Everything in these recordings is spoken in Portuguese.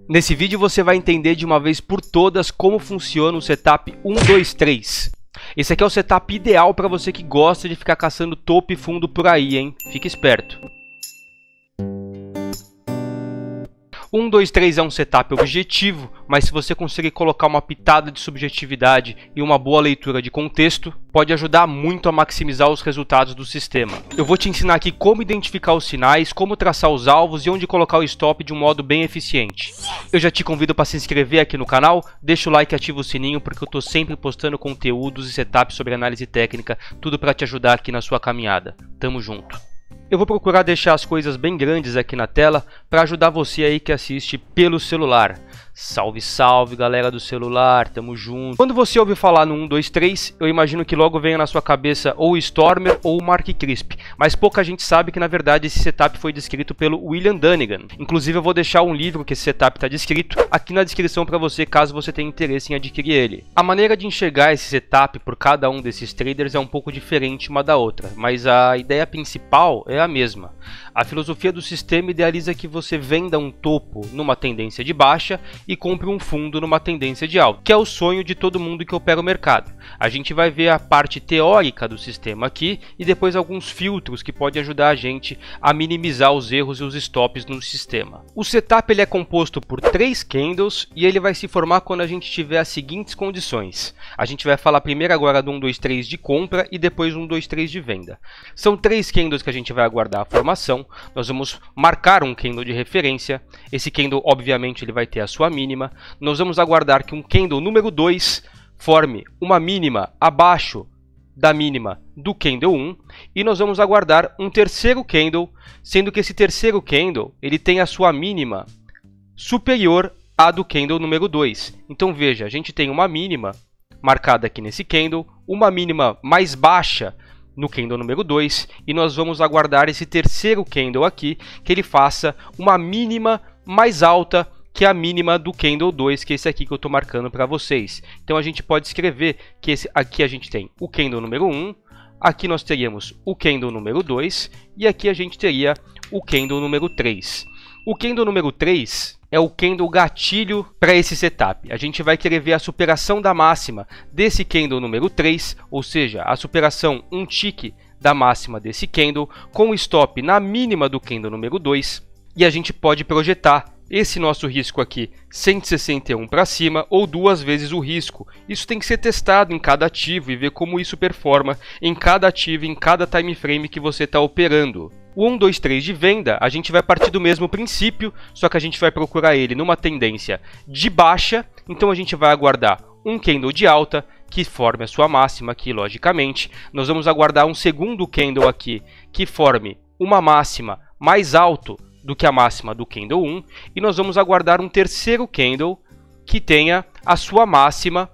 Nesse vídeo você vai entender de uma vez por todas como funciona o setup 1, 2, 3. Esse aqui é o setup ideal para você que gosta de ficar caçando topo e fundo por aí, hein? Fique esperto. 1, 2, 3 é um setup objetivo, mas se você conseguir colocar uma pitada de subjetividade e uma boa leitura de contexto, pode ajudar muito a maximizar os resultados do sistema. Eu vou te ensinar aqui como identificar os sinais, como traçar os alvos e onde colocar o stop de um modo bem eficiente. Eu já te convido para se inscrever aqui no canal, deixa o like e ativa o sininho porque eu estou sempre postando conteúdos e setups sobre análise técnica, tudo para te ajudar aqui na sua caminhada. Tamo junto! Eu vou procurar deixar as coisas bem grandes aqui na tela para ajudar você aí que assiste pelo celular. Salve, salve, galera do celular, tamo junto. Quando você ouve falar no 1, 2, 3, eu imagino que logo venha na sua cabeça ou o Stormer ou o Mark Crisp. Mas pouca gente sabe que na verdade esse setup foi descrito pelo William Dunnigan. Inclusive eu vou deixar um livro que esse setup está descrito aqui na descrição para você, caso você tenha interesse em adquirir ele. A maneira de enxergar esse setup por cada um desses traders é um pouco diferente uma da outra, mas a ideia principal é a mesma. A filosofia do sistema idealiza que você venda um topo numa tendência de baixa e compre um fundo numa tendência de alta, que é o sonho de todo mundo que opera o mercado. A gente vai ver a parte teórica do sistema aqui e depois alguns filtros que podem ajudar a gente a minimizar os erros e os stops no sistema. O setup ele é composto por 3 candles e ele vai se formar quando a gente tiver as seguintes condições. A gente vai falar primeiro agora do 1, 2, 3 de compra e depois 1, 2, 3 de venda. São 3 candles que a gente vai aguardar a formação. Nós vamos marcar um candle de referência. Esse candle obviamente ele vai ter a sua mínima. Nós vamos aguardar que um candle número 2 forme uma mínima abaixo da mínima do candle 1 e nós vamos aguardar um terceiro candle, sendo que esse terceiro candle ele tem a sua mínima superior à do candle número 2. Então veja, a gente tem uma mínima marcada aqui nesse candle, uma mínima mais baixa no candle número 2 e nós vamos aguardar esse terceiro candle aqui que ele faça uma mínima mais alta que a mínima do candle 2, que é esse aqui que eu estou marcando para vocês. Então a gente pode escrever que aqui a gente tem o candle número 1, aqui nós teríamos o candle número 2 e aqui a gente teria o candle número 3. O candle número 3 é o candle gatilho para esse setup. A gente vai querer ver a superação da máxima desse candle número 3, ou seja, a superação um tick da máxima desse candle com o stop na mínima do candle número 2 e a gente pode projetar esse nosso risco aqui 161 para cima ou 2 vezes o risco. Isso tem que ser testado em cada ativo e ver como isso performa em cada ativo, em cada time frame que você está operando. O 1, 2, 3 de venda, a gente vai partir do mesmo princípio, só que a gente vai procurar ele numa tendência de baixa, então a gente vai aguardar um candle de alta, que forme a sua máxima aqui, logicamente. Nós vamos aguardar um segundo candle aqui, que forme uma máxima mais alto do que a máxima do candle 1, e nós vamos aguardar um terceiro candle que tenha a sua máxima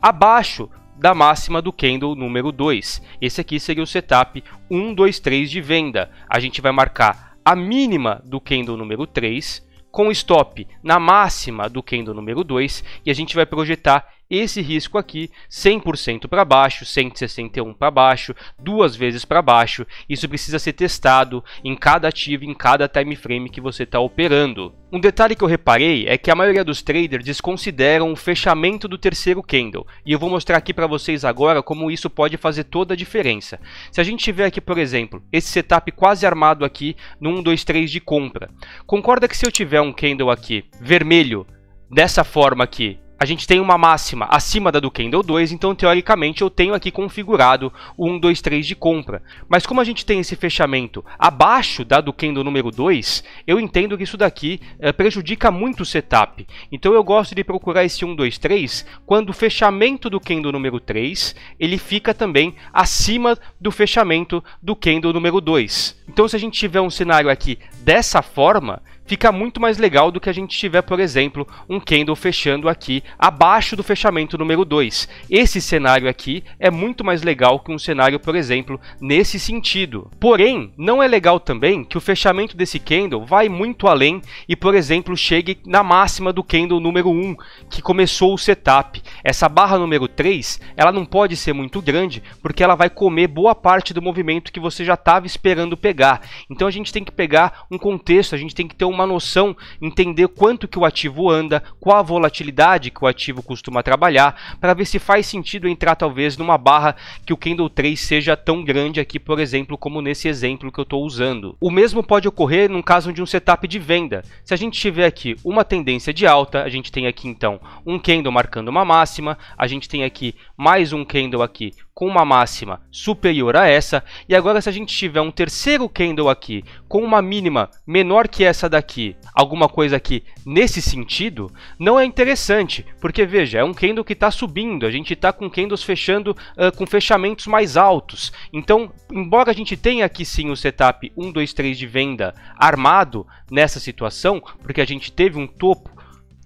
abaixo da máxima do candle número 2. Esse aqui seria o setup 1, 2, 3 de venda. A gente vai marcar a mínima do candle número 3 com stop na máxima do candle número 2 e a gente vai projetar esse risco aqui 100% para baixo, 161 para baixo, 2 vezes para baixo. Isso precisa ser testado em cada ativo, em cada time frame que você está operando. Um detalhe que eu reparei é que a maioria dos traders desconsideram o fechamento do terceiro candle. E eu vou mostrar aqui para vocês agora como isso pode fazer toda a diferença. Se a gente tiver aqui, por exemplo, esse setup quase armado aqui no 1, 2, 3 de compra. Concorda que se eu tiver um candle aqui vermelho, dessa forma aqui, a gente tem uma máxima acima da do candle 2, então teoricamente eu tenho aqui configurado o 1, 2, 3 de compra. Mas como a gente tem esse fechamento abaixo da do candle número 2, eu entendo que isso daqui prejudica muito o setup. Então eu gosto de procurar esse 1, 2, 3 quando o fechamento do candle número 3 ele fica também acima do fechamento do candle número 2. Então se a gente tiver um cenário aqui dessa forma, fica muito mais legal do que a gente tiver, por exemplo, um candle fechando aqui abaixo do fechamento número 2. Esse cenário aqui é muito mais legal que um cenário, por exemplo, nesse sentido. Porém, não é legal também que o fechamento desse candle vai muito além e, por exemplo, chegue na máxima do candle número 1, que começou o setup. Essa barra número 3, ela não pode ser muito grande, porque ela vai comer boa parte do movimento que você já estava esperando pegar. pegar. Então a gente tem que pegar um contexto, a gente tem que ter uma noção, entender quanto que o ativo anda, qual a volatilidade que o ativo costuma trabalhar, para ver se faz sentido entrar talvez numa barra que o candle 3 seja tão grande aqui, por exemplo, como nesse exemplo que eu estou usando. O mesmo pode ocorrer no caso de um setup de venda. Se a gente tiver aqui uma tendência de alta, a gente tem aqui então um candle marcando uma máxima, a gente tem aqui mais um candle aqui com uma máxima superior a essa, e agora se a gente tiver um terceiro candle aqui com uma mínima menor que essa daqui, alguma coisa aqui nesse sentido, não é interessante, porque veja, é um candle que está subindo, a gente está com candles fechando com fechamentos mais altos. Então, embora a gente tenha aqui sim o setup 1, 2, 3 de venda armado nessa situação, porque a gente teve um topo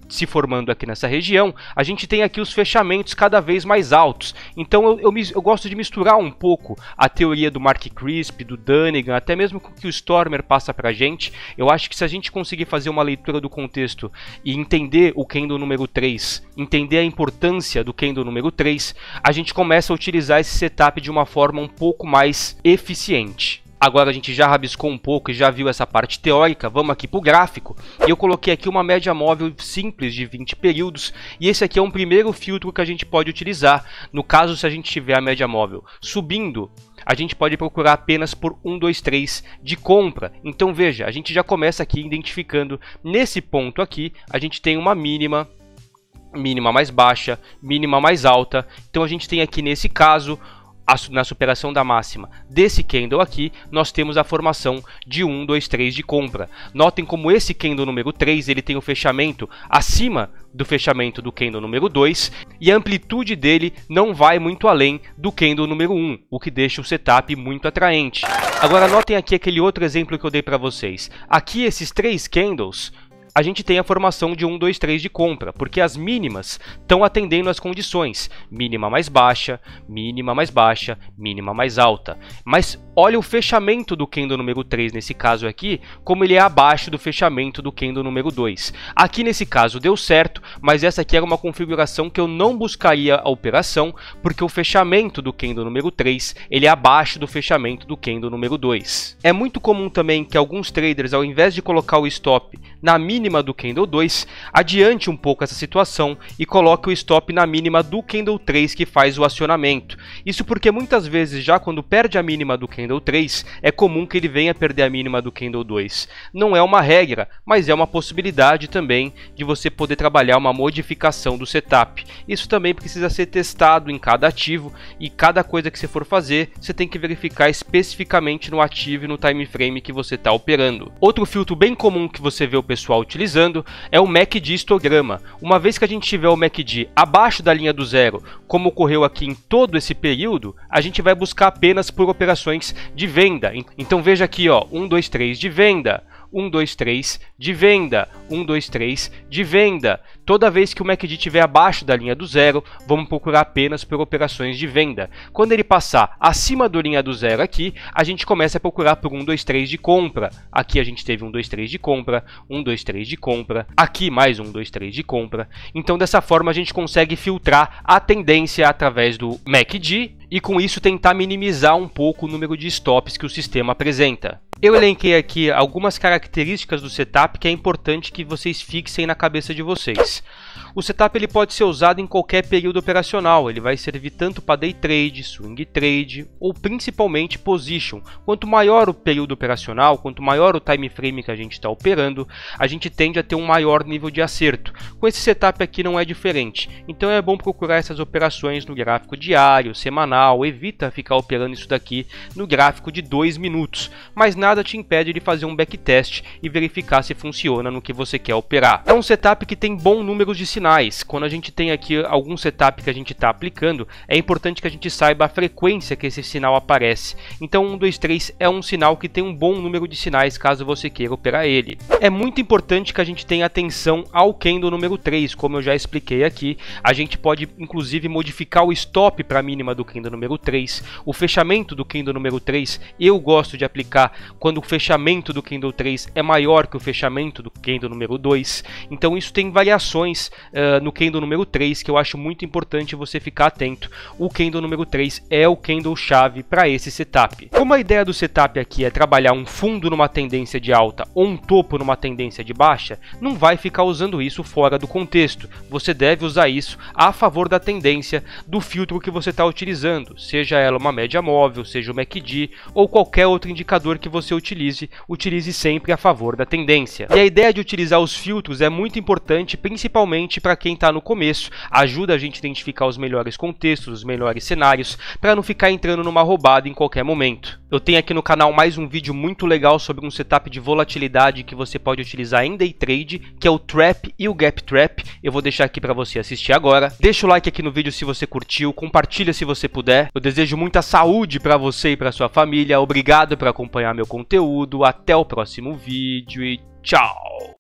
se formando aqui nessa região, a gente tem aqui os fechamentos cada vez mais altos. Então eu gosto de misturar um pouco a teoria do Mark Crisp, do Dunnigan, até mesmo com o que o Stormer passa pra gente. Eu acho que se a gente conseguir fazer uma leitura do contexto e entender o candle número 3, entender a importância do candle número 3, a gente começa a utilizar esse setup de uma forma um pouco mais eficiente. Agora a gente já rabiscou um pouco e já viu essa parte teórica, vamos aqui para o gráfico. E eu coloquei aqui uma média móvel simples de 20 períodos. E esse aqui é um primeiro filtro que a gente pode utilizar. No caso, se a gente tiver a média móvel subindo, a gente pode procurar apenas por 1, 2, 3 de compra. Então veja, a gente já começa aqui identificando, nesse ponto aqui, a gente tem uma mínima mais baixa, mínima mais alta. Então a gente tem aqui nesse caso, na superação da máxima desse candle aqui, nós temos a formação de 1, 2, 3 de compra. Notem como esse candle número 3, ele tem o fechamento acima do fechamento do candle número 2 e a amplitude dele não vai muito além do candle número 1, o que deixa o setup muito atraente. Agora notem aqui aquele outro exemplo que eu dei para vocês. Aqui esses 3 candles, a gente tem a formação de 1, 2, 3 de compra, porque as mínimas estão atendendo às condições. Mínima mais baixa, mínima mais baixa, mínima mais alta. Mas olha o fechamento do candle número 3 nesse caso aqui, como ele é abaixo do fechamento do candle número 2. Aqui nesse caso deu certo, mas essa aqui era uma configuração que eu não buscaria a operação, porque o fechamento do candle número 3 ele é abaixo do fechamento do candle número 2. É muito comum também que alguns traders, ao invés de colocar o stop na mínima do candle 2, adiante um pouco essa situação e coloque o stop na mínima do candle 3 que faz o acionamento. Isso porque muitas vezes já quando perde a mínima do candle 3, é comum que ele venha perder a mínima do candle 2. Não é uma regra, mas é uma possibilidade também de você poder trabalhar uma modificação do setup. Isso também precisa ser testado em cada ativo e cada coisa que você for fazer, você tem que verificar especificamente no ativo e no time frame que você está operando. Outro filtro bem comum que você vê o pessoal utilizando é o MACD histograma. Uma vez que a gente tiver o MACD abaixo da linha do zero, como ocorreu aqui em todo esse período, a gente vai buscar apenas por operações de venda. Então veja aqui, ó, 1, 2, 3 de venda, 1, 2, 3 de venda, 1, 2, 3 de venda. Toda vez que o MACD estiver abaixo da linha do zero, vamos procurar apenas por operações de venda. Quando ele passar acima da linha do zero aqui, a gente começa a procurar por 1, 2, 3 de compra. Aqui a gente teve 1, 2, 3 de compra, 1, 2, 3 de compra, aqui mais 1, 2, 3 de compra. Então dessa forma a gente consegue filtrar a tendência através do MACD e com isso tentar minimizar um pouco o número de stops que o sistema apresenta. Eu elenquei aqui algumas características do setup que é importante que vocês fixem na cabeça de vocês. O setup ele pode ser usado em qualquer período operacional, ele vai servir tanto para day trade, swing trade ou principalmente position. Quanto maior o período operacional, quanto maior o time frame que a gente está operando, a gente tende a ter um maior nível de acerto. Com esse setup aqui não é diferente, então é bom procurar essas operações no gráfico diário, semanal, evita ficar operando isso daqui no gráfico de 2 minutos, mas nada te impede de fazer um backtest e verificar se funciona no que você quer operar. É um setup que tem bom número de sinais. Quando a gente tem aqui algum setup que a gente está aplicando, é importante que a gente saiba a frequência que esse sinal aparece. Então 1, 2, 3 é um sinal que tem um bom número de sinais caso você queira operar ele. É muito importante que a gente tenha atenção ao candle número 3, como eu já expliquei aqui. A gente pode inclusive modificar o stop para a mínima do candle número 3. O fechamento do candle número 3 eu gosto de aplicar quando o fechamento do candle 3 é maior que o fechamento do candle número 2. Então isso tem variações no candle número 3 que eu acho muito importante você ficar atento. O candle número 3 é o candle chave para esse setup. Como a ideia do setup aqui é trabalhar um fundo numa tendência de alta ou um topo numa tendência de baixa, não vai ficar usando isso fora do contexto. Você deve usar isso a favor da tendência do filtro que você está utilizando, seja ela uma média móvel, seja o MACD ou qualquer outro indicador que você utilize sempre a favor da tendência. E a ideia de utilizar os filtros é muito importante, principalmente para quem está no começo. Ajuda a gente a identificar os melhores contextos, os melhores cenários, para não ficar entrando numa roubada em qualquer momento. Eu tenho aqui no canal mais um vídeo muito legal sobre um setup de volatilidade que você pode utilizar em Day Trade, que é o Trap e o Gap Trap. Eu vou deixar aqui para você assistir agora. Deixa o like aqui no vídeo se você curtiu, compartilha se você puder. Eu desejo muita saúde para você e para sua família. Obrigado por acompanhar meu conteúdo. Até o próximo vídeo e tchau!